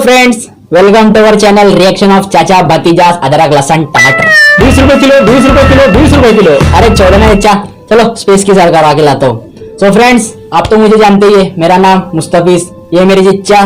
Friends, welcome to our channel reaction of चाचा भतीजा अदरक लहसुन टमाटर। 20 रुपए किलो, 20 रुपए किलो, 20 रुपए किलो। अरे छोड़ो ना बच्चा, चलो स्पेस की सरकार आके लाता हूँ। सो फ्रेंड्स, आप तो मुझे जानते ही है, मेरा नाम मुस्तफिज, ये मेरी जिच्चा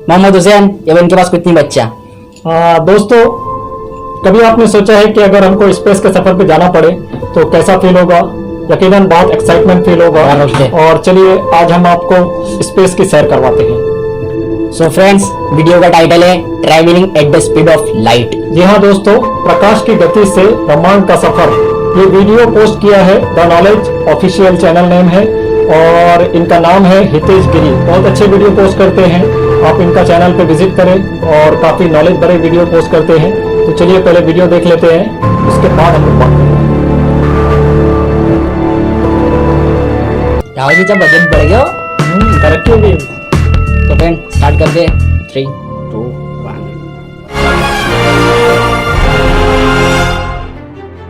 मोहम्मद हुसैन, ये इनके पास कितनी बच्चा। दोस्तों, कभी आपने सोचा है कि अगर हमको स्पेस के सफर पे जाना पड़े तो कैसा फील होगा? यकीनन बहुत एक्साइटमेंट फील होगा। और चलिए आज हम आपको स्पेस की सैर करवाते हैं। सो फ्रेंड्स, वीडियो का टाइटल है travelling at the speed of light. जी हाँ दोस्तों, प्रकाश की गति से ब्रह्मांड का सफर, ये वीडियो पोस्ट किया है the knowledge official channel name है और इनका नाम है हितेश गिरी। बहुत अच्छे वीडियो पोस्ट करते हैं, आप इनका चैनल पे विजिट करें और काफी नॉलेज भरे वीडियो पोस्ट करते हैं। तो चलिए पहले वीडियो देख लेते हैं, उसके बाद हम लोग बात करेंगे। बजट बढ़ गया, तरक्की होगी। तो फ्रेंड स्टार्ट कर दे। 3, 2, 1।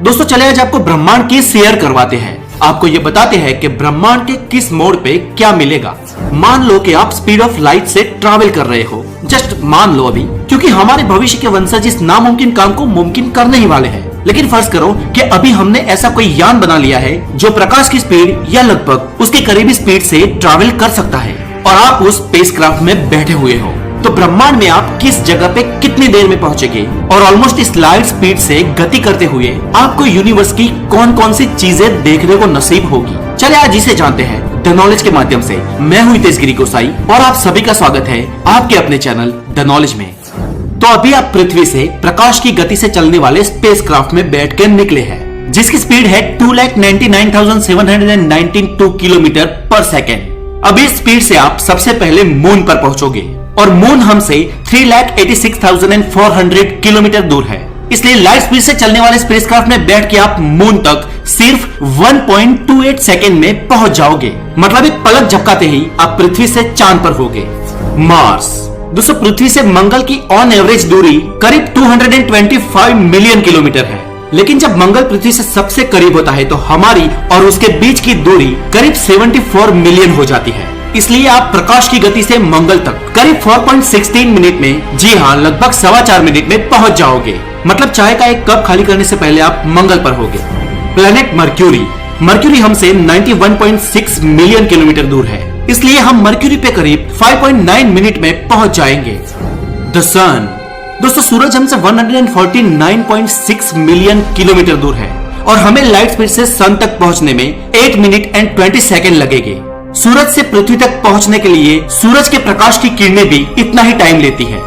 दोस्तों चले आज आपको ब्रह्मांड की शेयर करवाते हैं। आपको ये बताते हैं कि ब्रह्मांड के किस मोड़ पे क्या मिलेगा। मान लो कि आप स्पीड ऑफ लाइट से ट्रैवल कर रहे हो, जस्ट मान लो अभी, क्योंकि हमारे भविष्य के वंशज इस नामुमकिन काम को मुमकिन करने ही वाले हैं। लेकिन फर्ज करो कि अभी हमने ऐसा कोई यान बना लिया है जो प्रकाश की स्पीड या लगभग उसके करीबी स्पीड से ट्रैवल कर सकता है और आप उस स्पेसक्राफ्ट में बैठे हुए हो। तो ब्रह्मांड में आप किस जगह पे कितनी देर में पहुंचेंगे और ऑलमोस्ट इस लाइट स्पीड से गति करते हुए आपको यूनिवर्स की कौन कौन सी चीजें देखने को नसीब होगी। चले आज इसे जानते हैं द नॉलेज के माध्यम से। मैं हूं हितेश गिरी गोसाई और आप सभी का स्वागत है आपके अपने चैनल द नॉलेज में। तो अभी आप पृथ्वी से प्रकाश की गति से चलने वाले स्पेसक्राफ्ट में बैठ कर निकले हैं, जिसकी स्पीड है 2,99,792 किलोमीटर पर सेकेंड। अब इस स्पीड से आप सबसे पहले मून पर पहुंचोगे और मून हमसे 3,86,400 किलोमीटर दूर है। इसलिए लाइट स्पीड से चलने वाले स्पेसक्राफ्ट में बैठ के आप मून तक सिर्फ 1.28 सेकेंड में पहुंच जाओगे। मतलब एक पलक झपकाते ही आप पृथ्वी से चांद पर होगे। मार्स, दोस्तों पृथ्वी से मंगल की ऑन एवरेज दूरी करीब 225 मिलियन किलोमीटर है। लेकिन जब मंगल पृथ्वी से सबसे करीब होता है तो हमारी और उसके बीच की दूरी करीब 74 मिलियन हो जाती है। इसलिए आप प्रकाश की गति से मंगल तक करीब 4.16 मिनट में, जी हाँ लगभग 4.25 मिनट में पहुंच जाओगे। मतलब चाय का एक कप खाली करने से पहले आप मंगल पर होगे। प्लेनेट मर्क्यूरी, मर्क्यूरी हमसे 91.6 मिलियन किलोमीटर दूर है। इसलिए हम मर्क्यूरी पे करीब 5.9 मिनट में पहुंच जाएंगे। द सन, दोस्तों सूरज हमसे 149.6 मिलियन किलोमीटर दूर है और हमें लाइट स्पीड से सन तक पहुंचने में 8 मिनट एंड 20 सेकेंड लगेंगे। सूरज से पृथ्वी तक पहुंचने के लिए सूरज के प्रकाश की किरणें भी इतना ही टाइम लेती है।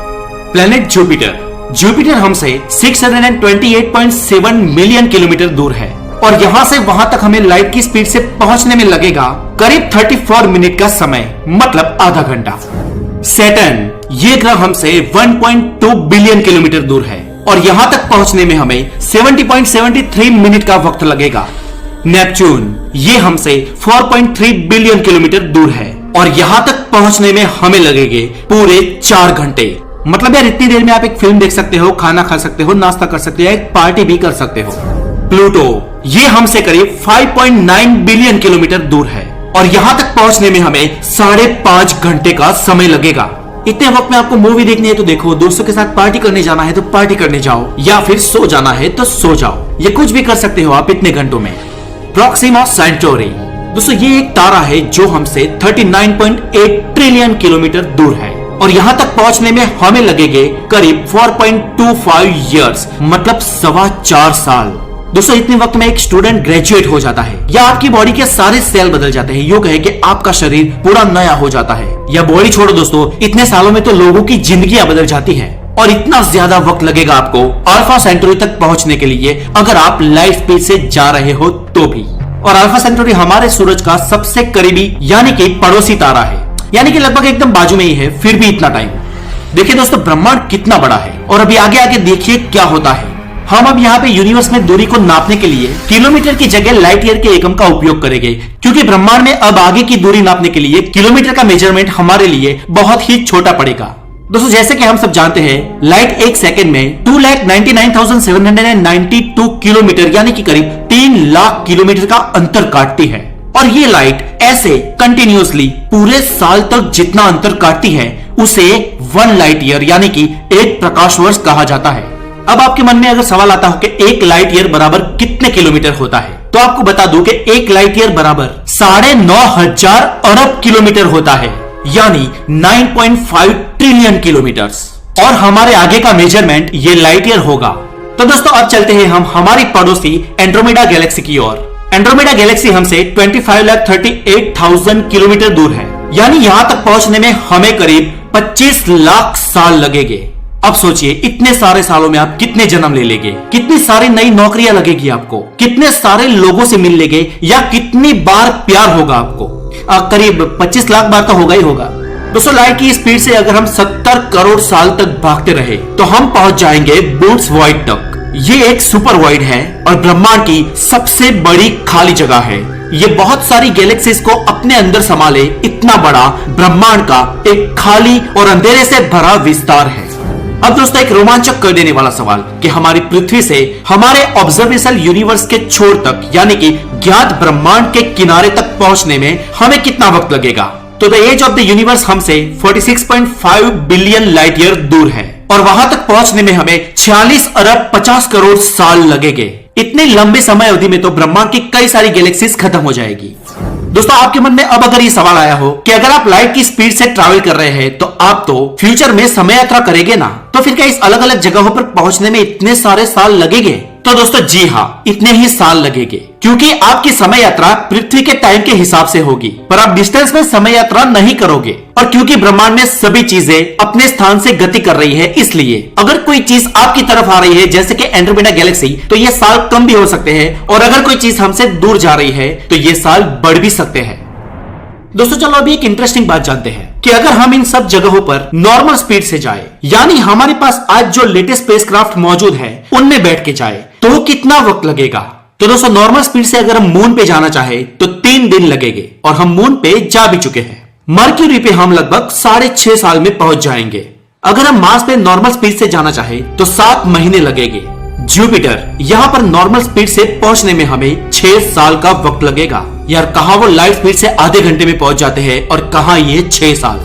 प्लेनेट जुपिटर, जुपिटर हमसे 628.7 मिलियन किलोमीटर दूर है और यहाँ से वहां तक हमें लाइट की स्पीड से पहुंचने में लगेगा करीब 34 मिनट का समय, मतलब आधा घंटा। सैटर्न, ये ग्रह हमसे 1.2 बिलियन किलोमीटर दूर है और यहाँ तक पहुंचने में हमें 70.73 मिनट का वक्त लगेगा। नेपच्यून, ये हमसे 4.3 बिलियन किलोमीटर दूर है और यहाँ तक पहुंचने में हमें लगेंगे पूरे 4 घंटे। मतलब यार इतनी देर में आप एक फिल्म देख सकते हो, खाना खा सकते हो, नाश्ता कर सकते हो, एक पार्टी भी कर सकते हो। प्लूटो, ये हमसे करीब 5.9 बिलियन किलोमीटर दूर है और यहाँ तक पहुंचने में हमें 5.5 घंटे का समय लगेगा। इतने वक्त में आपको मूवी देखनी है तो देखो, दोस्तों के साथ पार्टी करने जाना है तो पार्टी करने जाओ, या फिर सो जाना है तो सो जाओ। ये कुछ भी कर सकते हो आप इतने घंटों में। प्रॉक्सिमा सेंटोरी, दोस्तों ये एक तारा है जो हमसे 39.8 ट्रिलियन किलोमीटर दूर है और यहाँ तक पहुंचने में हमें लगेंगे करीब 4.25 इयर्स, मतलब 4.25 साल। दोस्तों इतने वक्त में एक स्टूडेंट ग्रेजुएट हो जाता है या आपकी बॉडी के सारे सेल बदल जाते हैं, यूं कहे कि आपका शरीर पूरा नया हो जाता है। या बॉडी छोड़ो दोस्तों, इतने सालों में तो लोगों की जिंदगियां बदल जाती हैं और इतना ज्यादा वक्त लगेगा आपको अल्फा सेंटोरी तक पहुंचने के लिए, अगर आप लाइट स्पीड से जा रहे हो तो भी। और अल्फा सेंटोरी हमारे सूरज का सबसे करीबी यानी कि पड़ोसी तारा है, यानी कि लगभग एकदम बाजू में ही है, फिर भी इतना टाइम। देखिए दोस्तों ब्रह्मांड कितना बड़ा है और अभी आगे आगे देखिए क्या होता है। हम अब यहाँ पे यूनिवर्स में दूरी को नापने के लिए किलोमीटर की जगह लाइट ईयर के एकम का उपयोग करेंगे, क्योंकि ब्रह्मांड में अब आगे की दूरी नापने के लिए किलोमीटर का मेजरमेंट हमारे लिए बहुत ही छोटा पड़ेगा। दोस्तों जैसे कि हम सब जानते हैं, लाइट एक सेकंड में 2,99,792 किलोमीटर यानी कि करीब 3 लाख किलोमीटर का अंतर काटती है और ये लाइट ऐसे कंटिन्यूअसली पूरे साल तक जितना अंतर काटती है उसे 1 लाइट ईयर यानी कि 1 प्रकाश वर्ष कहा जाता है। अब आपके मन में अगर सवाल आता हो कि 1 लाइट ईयर बराबर कितने किलोमीटर होता है, तो आपको बता दूं कि 1 लाइट ईयर बराबर 9,500 अरब किलोमीटर होता है, यानी 9.5 ट्रिलियन किलोमीटर। और हमारे आगे का मेजरमेंट ये लाइट ईयर होगा। तो दोस्तों अब चलते हैं हम हमारी पड़ोसी एंड्रोमेडा गैलेक्सी की ओर। एंड्रोमेडा गैलेक्सी हमसे 25,38,000 किलोमीटर दूर है, यानी यहां तक पहुंचने में हमें करीब 25 लाख साल लगेंगे। अब सोचिए इतने सारे सालों में आप कितने जन्म ले लेंगे, कितनी सारी नई नौकरियां लगेगी आपको, कितने सारे लोगों से मिल लेंगे, या कितनी बार प्यार होगा आपको। करीब 25 लाख बार तो होगा ही होगा। दोस्तों लाइट की स्पीड से अगर हम 70 करोड़ साल तक भागते रहे तो हम पहुंच जाएंगे बूट्स वॉइड तक। ये एक सुपर वॉइड है और ब्रह्मांड की सबसे बड़ी खाली जगह है। ये बहुत सारी गैलेक्सीज को अपने अंदर संभाले इतना बड़ा ब्रह्मांड का एक खाली और अंधेरे से भरा विस्तार है। अब दोस्तों एक रोमांचक कर देने वाला सवाल कि हमारी पृथ्वी से हमारे ऑब्जर्वेशनल यूनिवर्स के छोर तक यानी कि ज्ञात ब्रह्मांड के किनारे तक पहुंचने में हमें कितना वक्त लगेगा। तो the age of the universe हमसे 46.5 बिलियन लाइट ईयर दूर है और वहां तक पहुंचने में हमें 46 अरब 50 करोड़ साल लगेंगे। इतने लंबे समय अवधि में तो ब्रह्मांड की कई सारी गैलेक्सीज खत्म हो जाएगी। दोस्तों आपके मन में अब अगर ये सवाल आया हो कि अगर आप लाइट की स्पीड से ट्रैवल कर रहे हैं तो आप तो फ्यूचर में समय यात्रा करेंगे ना, तो फिर क्या इस अलग अलग जगहों पर पहुंचने में इतने सारे साल लगेंगे? तो दोस्तों जी हाँ, इतने ही साल लगेंगे, क्योंकि आपकी समय यात्रा पृथ्वी के टाइम के हिसाब से होगी, पर आप डिस्टेंस में समय यात्रा नहीं करोगे। और क्योंकि ब्रह्मांड में सभी चीजें अपने स्थान से गति कर रही है, इसलिए अगर कोई चीज आपकी तरफ आ रही है जैसे कि एंड्रोमेडा गैलेक्सी, तो ये साल कम भी हो सकते हैं, और अगर कोई चीज हमसे दूर जा रही है तो ये साल बढ़ भी सकते हैं। दोस्तों चलो अभी एक इंटरेस्टिंग बात जानते हैं कि अगर हम इन सब जगहों पर नॉर्मल स्पीड से जाए, यानी हमारे पास आज जो लेटेस्ट स्पेसक्राफ्ट मौजूद है उनमें बैठ के जाए, तो कितना वक्त लगेगा? तो दोस्तों नॉर्मल स्पीड से अगर हम मून पे जाना चाहे तो 3 दिन लगेंगे और हम मून पे जा भी चुके हैं। मर्क्यूरी पे हम लगभग 6.5 साल में पहुंच जाएंगे। अगर हम मार्स पे नॉर्मल स्पीड से जाना चाहे तो 7 महीने लगेंगे। जुपिटर यहाँ पर नॉर्मल स्पीड से पहुंचने में हमें 6 साल का वक्त लगेगा। यार कहां वो लाइट स्पीड से आधे घंटे में पहुंच जाते हैं और कहां ये 6 साल।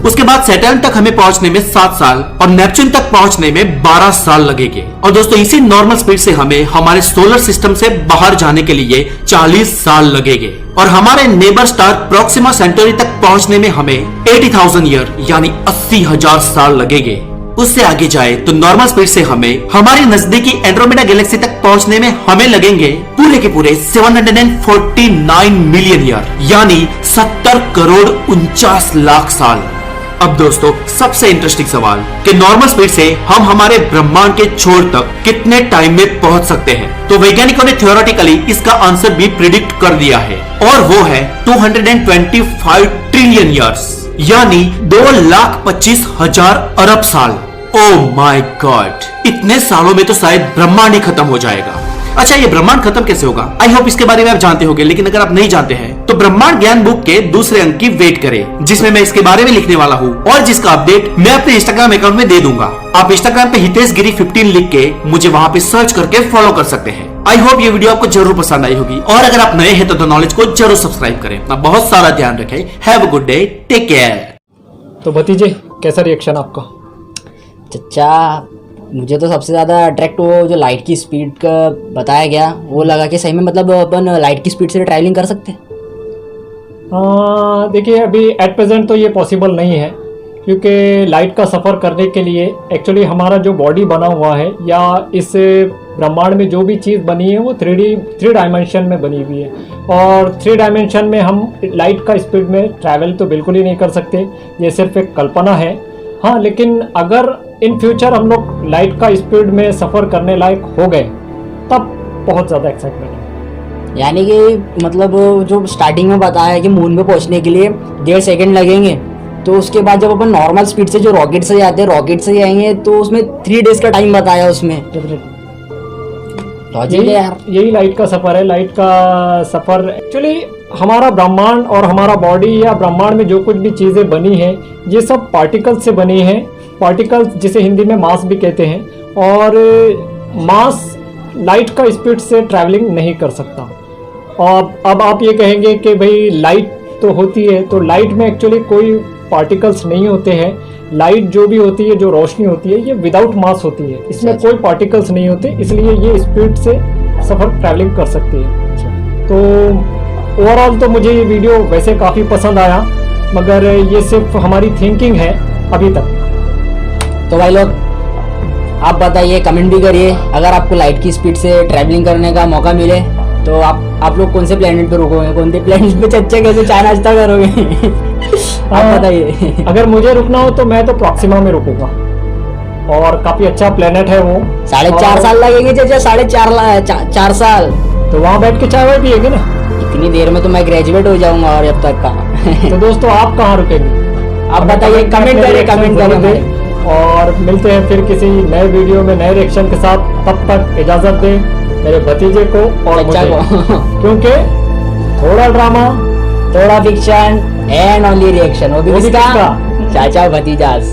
उसके बाद सैटर्न तक हमें पहुंचने में 7 साल और नेपच्यून तक पहुंचने में 12 साल लगेंगे। और दोस्तों इसी नॉर्मल स्पीड से हमें हमारे सोलर सिस्टम से बाहर जाने के लिए 40 साल लगेंगे। और हमारे नेबर स्टार प्रोक्सिमा सेंटोरी तक पहुंचने में हमें 80,000 ईयर यानी 80,000 साल लगेंगे। उससे आगे जाए तो नॉर्मल स्पीड से हमें हमारी नजदीकी एंड्रोमेडा गैलेक्सी तक पहुंचने में हमें लगेंगे पूरे के पूरे 749 मिलियन ईयर यानी 70 करोड़ 49 लाख साल। अब दोस्तों सबसे इंटरेस्टिंग सवाल कि नॉर्मल स्पीड से हम हमारे ब्रह्मांड के छोर तक कितने टाइम में पहुंच सकते हैं। तो वैज्ञानिकों ने थ्योरेटिकली इसका आंसर भी प्रिडिक्ट कर दिया है और वो है 225 ट्रिलियन ईयर्स यानी 2,25,000 अरब साल। ओह माय गॉड, इतने सालों में तो शायद ब्रह्मांड ही खत्म हो जाएगा। अच्छा ये ब्रह्मांड खत्म कैसे होगा? आई होप इसके बारे में आप जानते होंगे, लेकिन अगर आप नहीं जानते हैं तो ब्रह्मांड ज्ञान बुक के दूसरे अंक की वेट करें, जिसमें मैं इसके बारे में लिखने वाला हूँ और जिसका अपडेट मैं अपने इंस्टाग्राम अकाउंट में दे दूंगा। आप इंस्टाग्राम पे हितेश गिरी 15 लिख के मुझे वहाँ पे सर्च करके फॉलो कर सकते हैं। आई होप ये वीडियो आपको जरूर पसंद आई होगी और अगर आप नए हैं तो द नॉलेज को जरूर सब्सक्राइब करें। अपना बहुत सारा ध्यान रखें। Have a good day, take care. तो भतीजे कैसा रिएक्शन आपका? चचा मुझे तो सबसे ज़्यादा अट्रैक्ट वो जो लाइट की स्पीड का बताया गया वो लगा कि सही में मतलब अपन लाइट की स्पीड से ट्रैवलिंग कर सकते हैं। देखिए अभी एट प्रेजेंट तो ये पॉसिबल नहीं है, क्योंकि लाइट का सफ़र करने के लिए एक्चुअली हमारा जो बॉडी बना हुआ है या इस ब्रह्मांड में जो भी चीज़ बनी है वो थ्री डायमेंशन में बनी हुई है, और 3 डायमेंशन में हम लाइट का स्पीड में ट्रैवल तो बिल्कुल ही नहीं कर सकते। ये सिर्फ एक कल्पना है। हाँ, लेकिन अगर इन फ्यूचर हम लोग लाइट का स्पीड में सफ़र करने लायक हो गए तब बहुत ज़्यादा एक्साइटमेंट है। यानी कि मतलब जो स्टार्टिंग में बताया कि मून पे पहुंचने के लिए 1.5 सेकंड लगेंगे, तो उसके बाद जब अपन नॉर्मल स्पीड से जो रॉकेट से जाते हैं रॉकेट से जाएंगे तो उसमें 3 डेज का टाइम बताया उसमें। लॉजिक है यार, यही लाइट का सफ़र है। लाइट का सफ़र एक्चुअली हमारा ब्रह्मांड और हमारा बॉडी या ब्रह्मांड में जो कुछ भी चीज़ें बनी हैं ये सब पार्टिकल्स से बनी हैं। पार्टिकल्स जिसे हिंदी में मास भी कहते हैं, और मास लाइट का स्पीड से ट्रैवलिंग नहीं कर सकता। और अब आप ये कहेंगे कि भाई लाइट तो होती है, तो लाइट में एक्चुअली कोई पार्टिकल्स नहीं होते हैं। लाइट जो भी होती है, जो रोशनी होती है, ये विदाउट मास होती है, इसमें कोई पार्टिकल्स नहीं होते, इसलिए ये स्पीड से सफ़र ट्रैवलिंग कर सकती है। तो ओवरऑल तो मुझे ये वीडियो वैसे काफ़ी पसंद आया, मगर ये सिर्फ हमारी थिंकिंग है अभी तक। तो भाई लोग आप बताइए, कमेंट भी करिए, अगर आपको लाइट की स्पीड से ट्रैवलिंग करने का मौका मिले तो आप लोग कौन से प्लेनेट पे रुकोगे, कौन से प्लेनेट पे चच्चे कैसे चाय नाश्ता करोगे? आप बताइए। अगर मुझे रुकना हो तो मैं तो प्रॉक्सिमा में रुकूंगा, और काफी अच्छा प्लेनेट है वो। 4.5 साल लगेंगे चाचा, 4.5 साल। तो वहाँ बैठ के चाय वाय पिएंगे ना। इतनी देर में तो मैं ग्रेजुएट हो जाऊंगा, और अब तक का। तो दोस्तों आप कहाँ रुकेंगे, आप बताइए, कमेंट करें। और मिलते हैं फिर किसी नए वीडियो में नए रिएक्शन के साथ। तब तक इजाजत दें मेरे भतीजे को और मुझे, क्योंकि थोड़ा ड्रामा, थोड़ा फिक्शन एंड ओनली रिएक्शन, वो भी किसका? चाचा भतीजास।